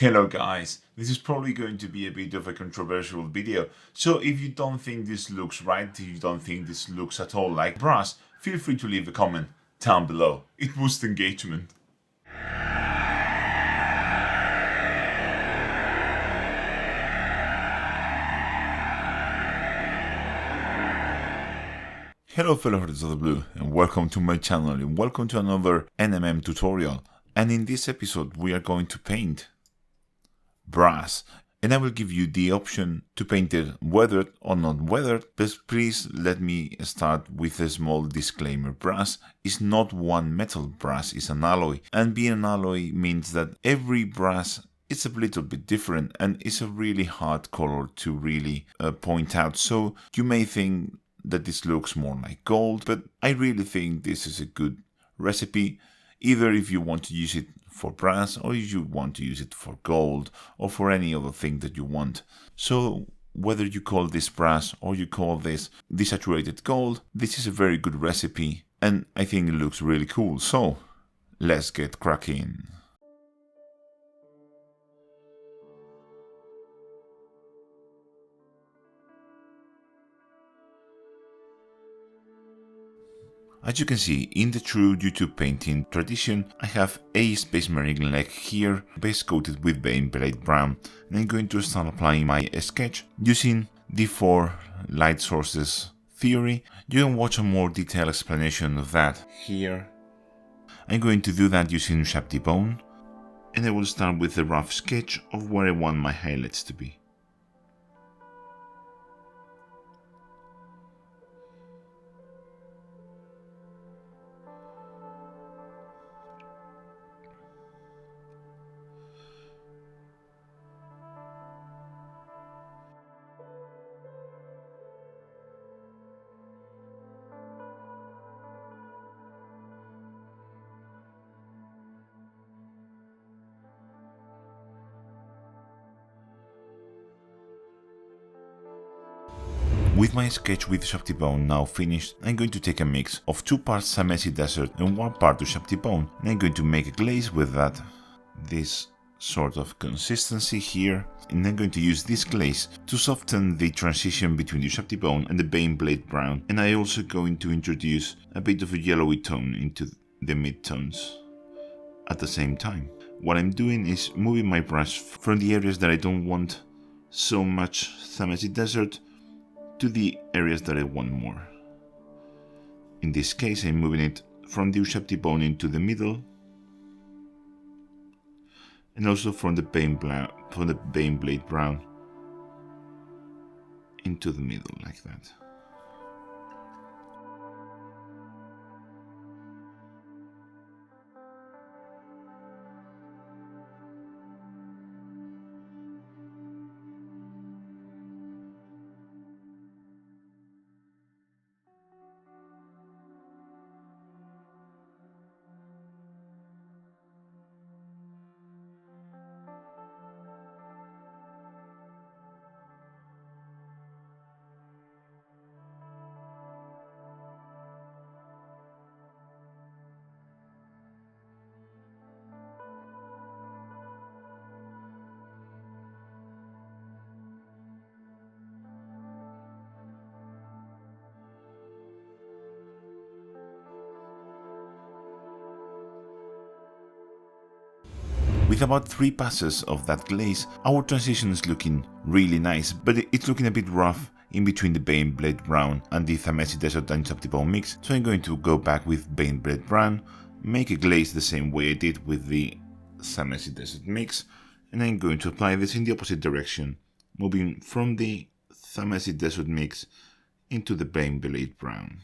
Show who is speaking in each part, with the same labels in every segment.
Speaker 1: Hello guys, this is probably going to be a bit of a controversial video, so if you don't think this looks right, if you don't think this looks at all like brass, feel free to leave a comment down below. It boosts engagement. Hello fellow Hearts of the Blue, and welcome to my channel and welcome to another NMM tutorial. And in this episode we are going to paint brass, and I will give you the option to paint it weathered or not weathered, but please let me start with a small disclaimer. Brass is not one metal, brass is an alloy, and being an alloy means that every brass is a little bit different and it's a really hard color to really point out. So you may think that this looks more like gold, but I really think this is a good recipe, either if you want to use it for brass or if you want to use it for gold or for any other thing that you want. So whether you call this brass or you call this desaturated gold, this is a very good recipe and I think it looks really cool. So let's get cracking. As you can see, in the true YouTube painting tradition, I have a Space Marine leg here, base coated with Baneblade Brown, and I'm going to start applying my sketch using the 4 light sources theory. You can watch a more detailed explanation of that here. I'm going to do that using Shapty Bone, and I will start with a rough sketch of where I want my highlights to be. With my sketch with Shapty Bone now finished, I'm going to take a mix of 2 parts Samesi Desert and 1 part of Shapty Bone, and I'm going to make a glaze with that. This sort of consistency here, and I'm going to use this glaze to soften the transition between the Shapty Bone and the Baneblade Brown, and I'm also going to introduce a bit of a yellowy tone into the mid-tones at the same time. What I'm doing is moving my brush from the areas that I don't want so much Samesi Desert to the areas that I want more. In this case, I'm moving it from the Shapty Bone into the middle, and also from the Baneblade Brown into the middle, like that. With about 3 passes of that glaze, our transition is looking really nice, but it's looking a bit rough in between the Baneblade Brown and the Samesi Desert and Shapty Bone mix, so I'm going to go back with Baneblade Brown, make a glaze the same way I did with the Samesi Desert mix, and I'm going to apply this in the opposite direction, moving from the Samesi Desert mix into the Baneblade Brown.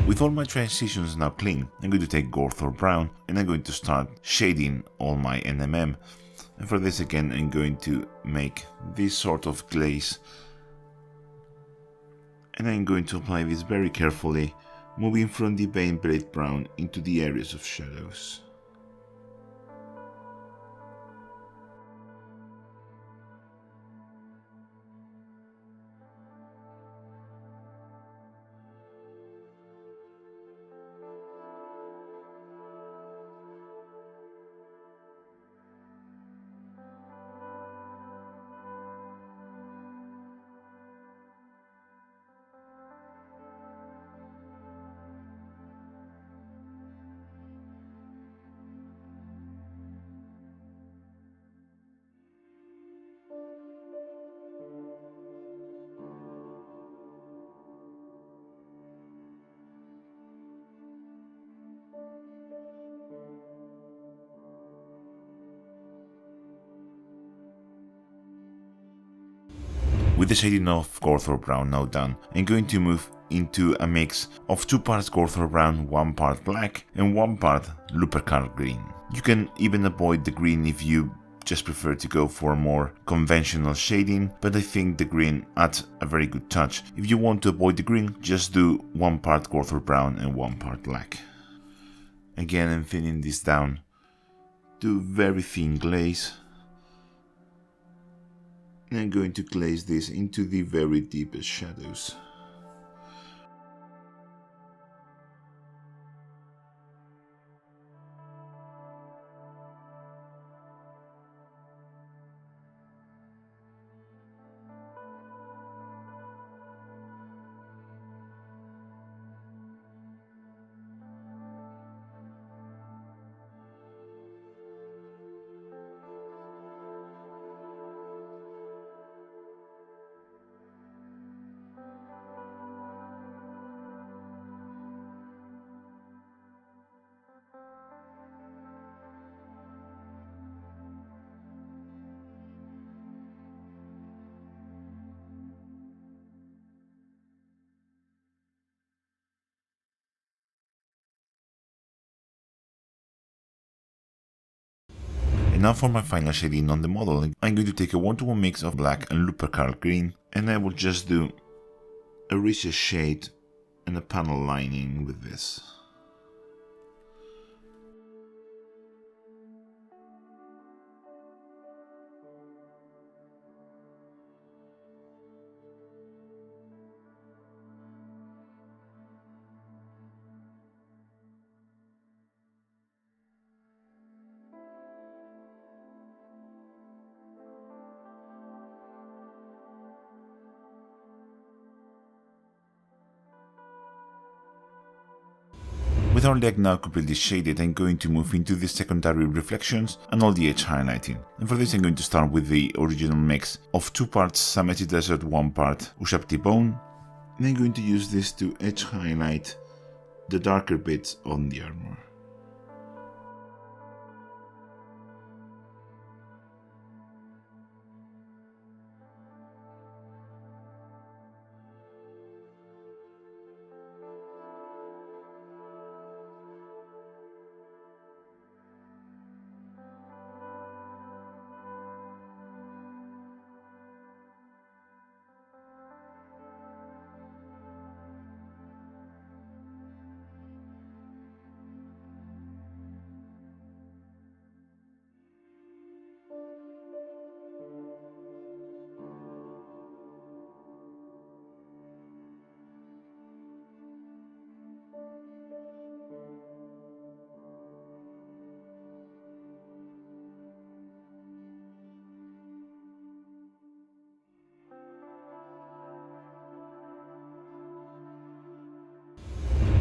Speaker 1: With all my transitions now clean, I'm going to take Gorthor Brown and I'm going to start shading all my NMM. And for this again, I'm going to make this sort of glaze. And I'm going to apply this very carefully, moving from the Vein Blade Brown into the areas of shadows. With the shading of Gorthor Brown now done, I'm going to move into a mix of 2 parts Gorthor Brown, 1 part black and 1 part Lupercal green. You can even avoid the green if you just prefer to go for more conventional shading, but I think the green adds a very good touch. If you want to avoid the green, just do 1 part Gorthor Brown and 1 part black. Again, I'm thinning this down to very thin glaze. And I'm going to glaze this into the very deepest shadows. And now for my final shading on the model, I'm going to take a 1-to-1 mix of black and Lupercal green, and I will just do a richer shade and a panel lining with this. With our leg now completely shaded, I'm going to move into the secondary reflections and all the edge highlighting. And for this I'm going to start with the original mix of 2 parts Sameti Desert, 1 part Ushapti Bone. And I'm going to use this to edge highlight the darker bits on the armor.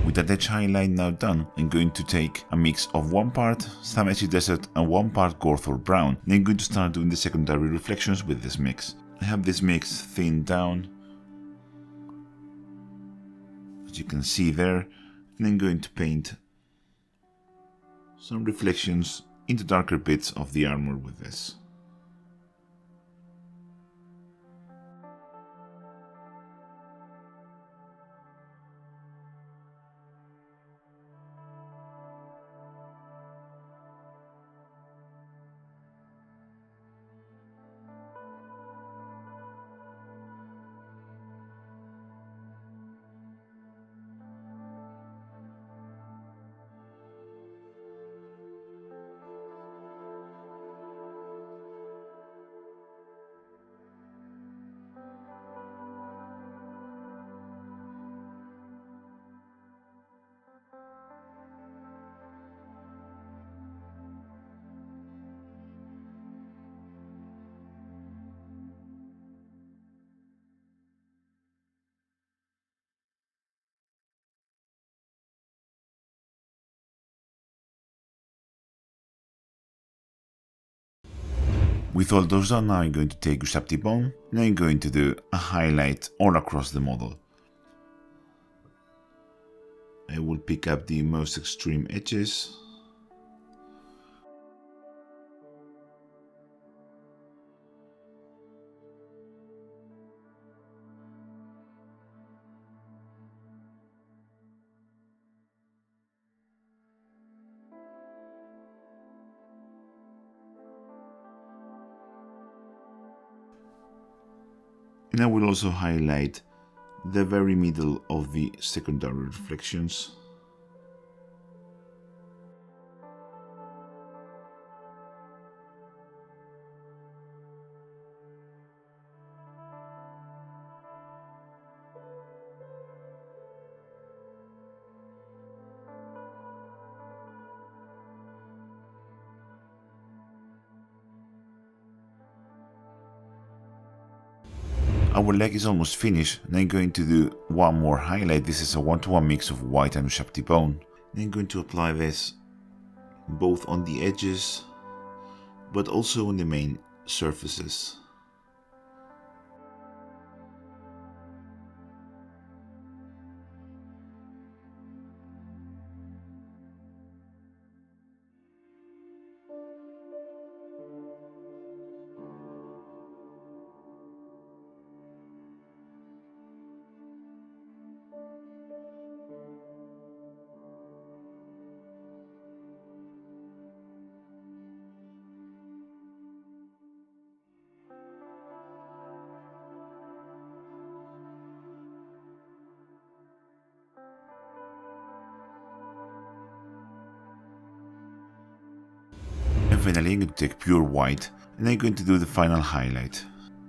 Speaker 1: With that edge highlight now done, I'm going to take a mix of 1 part Sameti Desert and 1 part Gorthor Brown, and I'm going to start doing the secondary reflections with this mix. I have this mix thinned down, as you can see there, and I'm going to paint some reflections in the darker bits of the armor with this. With all those done, now I'm going to take Bone and I'm going to do a highlight all across the model. I will pick up the most extreme edges. And I will also highlight the very middle of the secondary reflections. Our leg is almost finished, and I'm going to do one more highlight. This is a 1-to-1 mix of white and bone. And I'm going to apply this both on the edges, but also on the main surfaces. And finally I'm going to take pure white and I'm going to do the final highlight.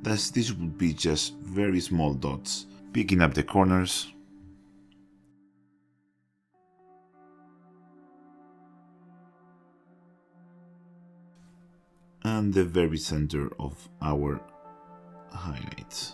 Speaker 1: Thus this would be just very small dots, picking up the corners and the very center of our highlights.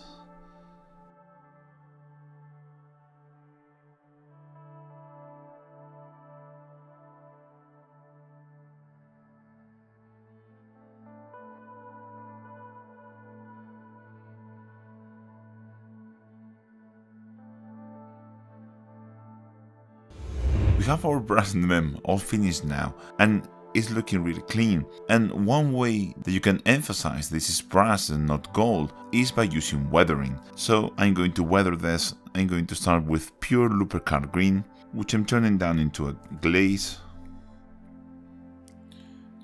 Speaker 1: We have our brass NMM all finished now, and it's looking really clean. And one way that you can emphasize this is brass and not gold is by using weathering. So I'm going to weather this. I'm going to start with pure lupercal green, which I'm turning down into a glaze.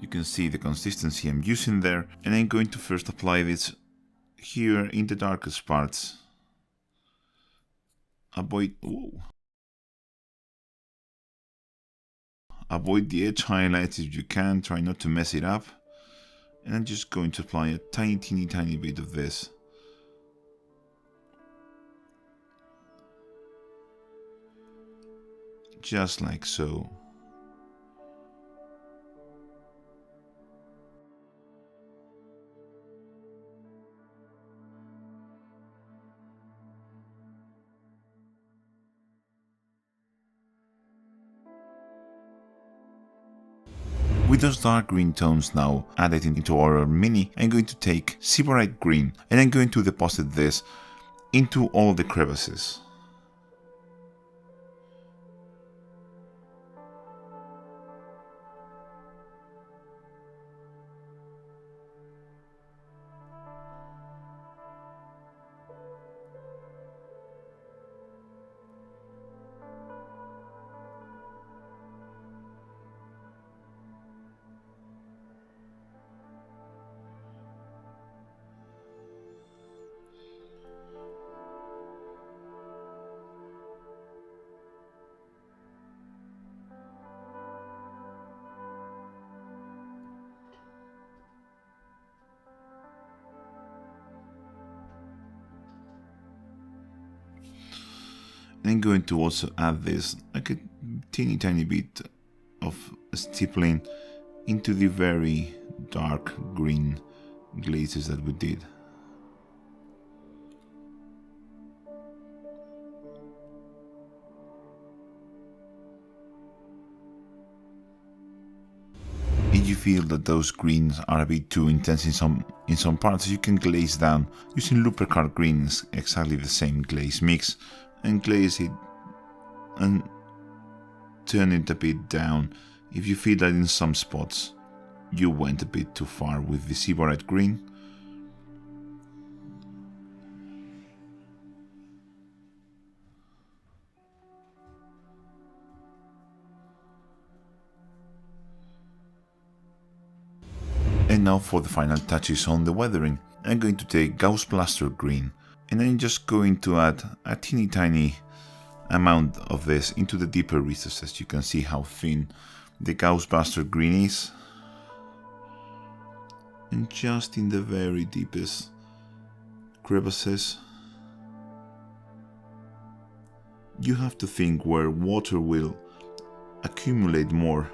Speaker 1: You can see the consistency I'm using there, and I'm going to first apply this here in the darkest parts. Avoid the edge highlights if you can, try not to mess it up. And I'm just going to apply a tiny bit of this. Just like so. With those dark green tones now added into our mini, I'm going to take Seaborite green and I'm going to deposit this into all the crevices. I'm going to also add this, like a tiny bit of stippling into the very dark green glazes that we did. If you feel that those greens are a bit too intense in some parts, you can glaze down using Lupercard greens, exactly the same glaze mix, and glaze it and turn it a bit down if you feel that in some spots you went a bit too far with the Seaborite green. And now for the final touches on the weathering. I'm going to take Gauss Blaster green, and I'm just going to add a teeny tiny amount of this into the deeper recesses. You can see how thin the Gauss Blaster green is. And just in the very deepest crevices, you have to think where water will accumulate more.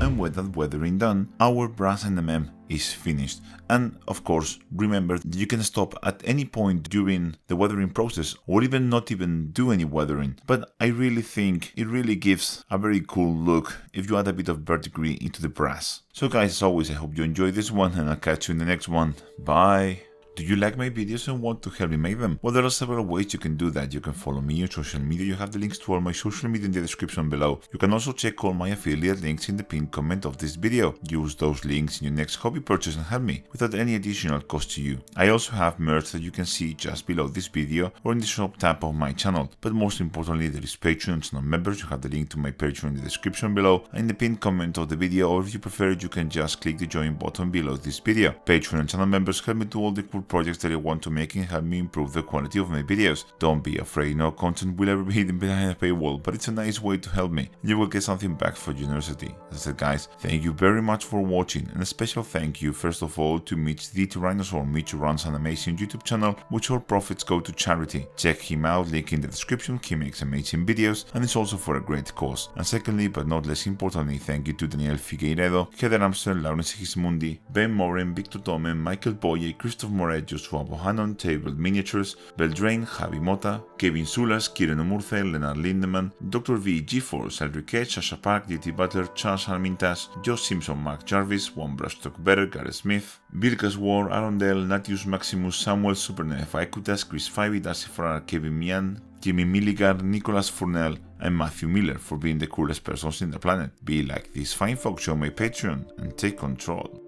Speaker 1: And with that weathering done, our brass NMM is finished. And of course, remember that you can stop at any point during the weathering process, or even not even do any weathering. But I really think it really gives a very cool look if you add a bit of verdigris into the brass. So guys, as always, I hope you enjoyed this one, and I'll catch you in the next one. Bye! Do you like my videos and want to help me make them? Well, there are several ways you can do that. You can follow me on social media. You have the links to all my social media in the description below. You can also check all my affiliate links in the pinned comment of this video. Use those links in your next hobby purchase and help me without any additional cost to you. I also have merch that you can see just below this video or in the shop tab of my channel. But most importantly, there is Patreon and non-members. You have the link to my Patreon in the description below and in the pinned comment of the video, or if you prefer it, you can just click the join button below this video. Patreon and channel members help me do all the cool projects that I want to make and help me improve the quality of my videos. Don't be afraid, no content will ever be hidden behind a paywall, but it's a nice way to help me. You will get something back for generosity. As I said guys, thank you very much for watching, and a special thank you first of all to Mitch the Terrainosaurs. Mitch runs an amazing YouTube channel which all profits go to charity. Check him out, link in the description. He makes amazing videos and it's also for a great cause. And secondly, but not less importantly, thank you to Daniel Figueiredo, Heather Amster, Lawrence Gismundi, Ben Moren, Victor Tomen, Michael Boye, Christoph Moret, Joshua Bohannon, Table Miniatures, Beldrain, Javi Mota, Kevin Sulas, Kieran Omurce, Leonard Lindemann, Dr. V, G4, Cedric Edge, Sasha Park, DT Butler, Charles Armintas, Josh Simpson, Mark Jarvis, One Brushstock Better, Gareth Smith, Vilkas War, Arondale, Natius Maximus, Samuel Supernef, Ikutas, Chris Fivey, Darcy Farrar, Kevin Mian, Jimmy Milligan, Nicholas Furnell, and Matthew Miller for being the coolest persons in the planet. Be like these fine folks on my Patreon and take control.